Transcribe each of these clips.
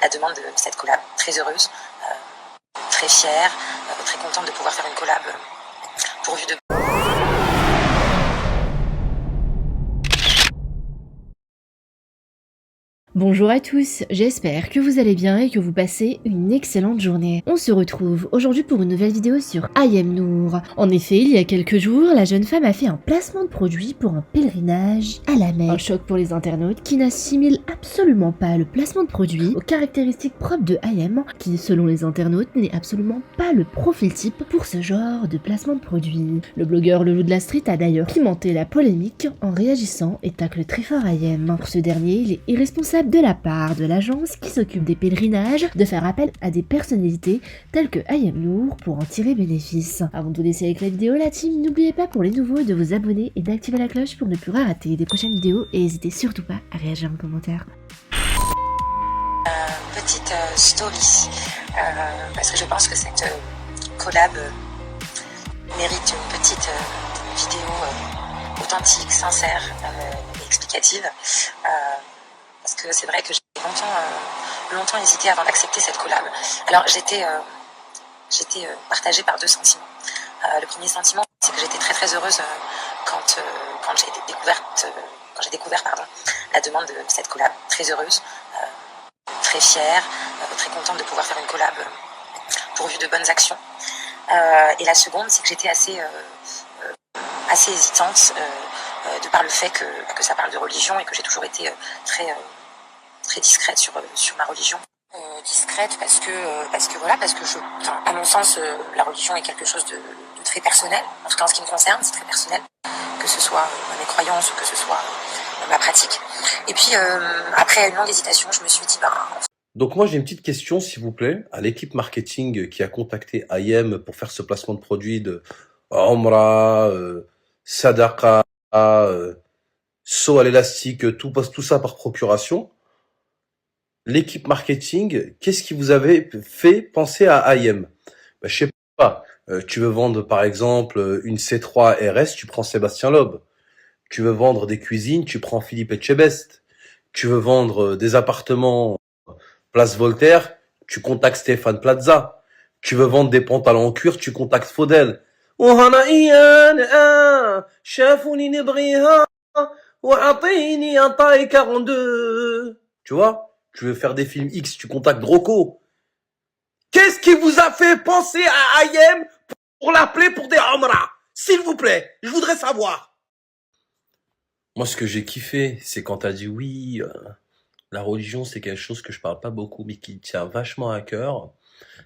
la demande de cette collab. Très heureuse, très fière, très contente de pouvoir faire une collab pourvue de... Bonjour à tous, j'espère que vous allez bien et que vous passez une excellente journée. On se retrouve aujourd'hui pour une nouvelle vidéo sur Ayem Nour. En effet, il y a quelques jours, la jeune femme a fait un placement de produit pour un pèlerinage à la Mecque. Un choc pour les internautes qui n'assimilent absolument pas le placement de produit aux caractéristiques propres de Ayem, qui selon les internautes n'est absolument pas le profil type pour ce genre de placement de produit. Le blogueur Le Loup de la Street a d'ailleurs pimenté la polémique en réagissant et tacle très fort Ayem. Pour ce dernier, il est irresponsable de la part de l'agence qui s'occupe des pèlerinages de faire appel à des personnalités telles que Ayem Nour pour en tirer bénéfice. Avant de vous laisser avec la vidéo, la team, n'oubliez pas pour les nouveaux de vous abonner et d'activer la cloche pour ne plus rater des prochaines vidéos et n'hésitez surtout pas à réagir en commentaire. Petite story, parce que je pense que cette collab mérite une petite vidéo authentique, sincère et explicative. Parce que c'est vrai que j'ai longtemps hésité avant d'accepter cette collab. Alors j'étais partagée par deux sentiments. Le premier sentiment, c'est que j'étais très heureuse quand j'ai découvert la demande de cette collab. Très heureuse, très fière, très contente de pouvoir faire une collab pourvue de bonnes actions. Et la seconde, c'est que j'étais assez hésitante de par le fait que ça parle de religion et que j'ai toujours été très discrète sur ma religion. Discrète parce que à mon sens, la religion est quelque chose de très personnel. En tout cas, en ce qui me concerne, c'est très personnel. Que ce soit mes croyances ou que ce soit ma pratique. Et puis, après une longue hésitation, je me suis dit, Donc moi j'ai une petite question s'il vous plaît à l'équipe marketing qui a contacté Ayem pour faire ce placement de produit de Omra, Sadaqa, saut à l'élastique, tout ça par procuration. L'équipe marketing, qu'est-ce qui vous avait fait penser à Ayem? Je sais pas, tu veux vendre par exemple une C3 RS, tu prends Sébastien Loeb. Tu veux vendre des cuisines, tu prends Philippe Etchebest. Tu veux vendre des appartements Place Voltaire, tu contactes Stéphane Plaza. Tu veux vendre des pantalons en cuir, tu contactes Faudel. Tu vois? Tu veux faire des films X, tu contactes Rocco. Qu'est-ce qui vous a fait penser à Ayem pour l'appeler pour des Omra? S'il vous plaît, je voudrais savoir. Moi, ce que j'ai kiffé, c'est quand t'as dit oui, la religion, c'est quelque chose que je parle pas beaucoup, mais qui tient vachement à cœur.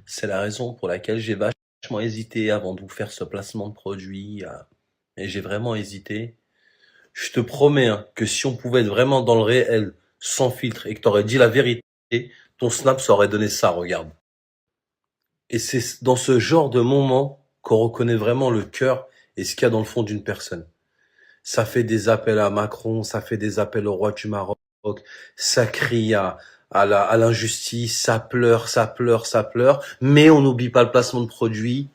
C'est la raison pour laquelle j'ai vachement hésité avant de vous faire ce placement de produit. Et j'ai vraiment hésité. Je te promets que si on pouvait être vraiment dans le réel, sans filtre, et que t'aurais dit la vérité, ton snap, ça aurait donné ça, regarde. Et c'est dans ce genre de moment qu'on reconnaît vraiment le cœur et ce qu'il y a dans le fond d'une personne. Ça fait des appels à Macron, ça fait des appels au roi du Maroc, ça crie à l'injustice, ça pleure, mais on n'oublie pas le placement de produits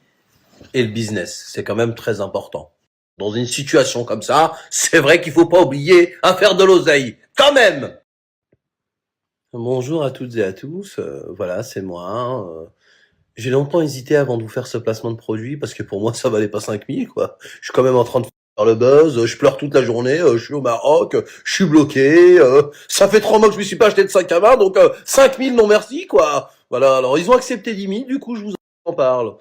et le business. C'est quand même très important. Dans une situation comme ça, c'est vrai qu'il faut pas oublier à faire de l'oseille, quand même. Bonjour à toutes et à tous, voilà, c'est moi. J'ai longtemps hésité avant de vous faire ce placement de produit parce que pour moi ça valait pas 5000 quoi. Je suis quand même en train de faire le buzz, je pleure toute la journée, je suis au Maroc, je suis bloqué, ça fait 3 mois que je me suis pas acheté de sac à main donc 5000 non merci quoi. Voilà, alors ils ont accepté 10 000, du coup je vous en parle.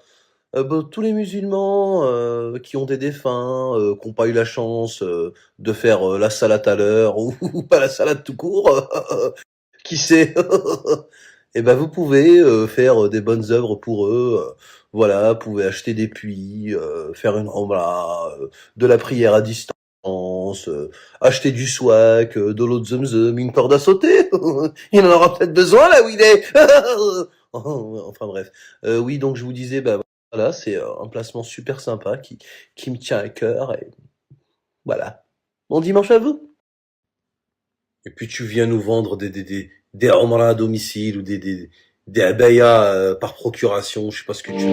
Tous les musulmans qui ont des défunts, qui n'ont pas eu la chance de faire la salade à l'heure ou pas la salade tout court, qui sait et ben vous pouvez faire des bonnes œuvres pour eux. Voilà, vous pouvez acheter des puits, faire une rambla, de la prière à distance, acheter du swag, de l'eau de Zemzem, une corde à sauter. Il en aura peut-être besoin là où il est. Enfin bref. Oui, donc je vous disais, bah voilà, c'est un placement super sympa qui me tient à cœur et voilà. Bon dimanche à vous. Et puis tu viens nous vendre des Omra à domicile ou des abayas par procuration, je sais pas ce que tu veux.